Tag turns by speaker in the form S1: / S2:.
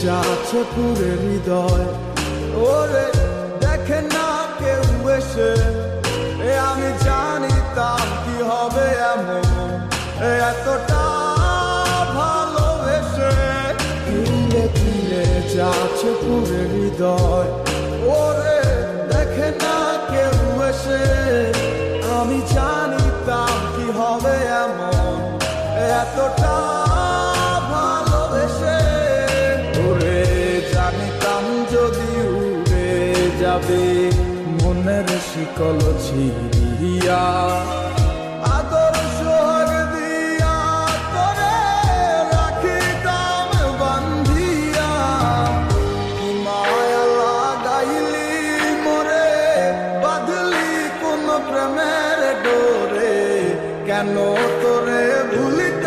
S1: যাচ্ছে পুরে হৃদয়, ওরে দেখে না কেউ এসে, আমি জানিতাম কি হবে এমন, এতটা ভালোবেসে। তিলে তিলে যাচ্ছে পুরে হৃদয়, ওরে দেখে না কেউ এসে, আমি জানিতাম কি হবে এমন, এতটা ভালোবেসে। জানিতাম যদি উড়ে যাবে মনের শিকল ছিড়িয়া, আদর সোহাগ দিয়া করে রাখিতাম বান্ধিয়া। কি মায়া লাগাইলি মোরে, বাঁধলি কোন প্রেমের ডোরে, কেন তোরে ভুলিতে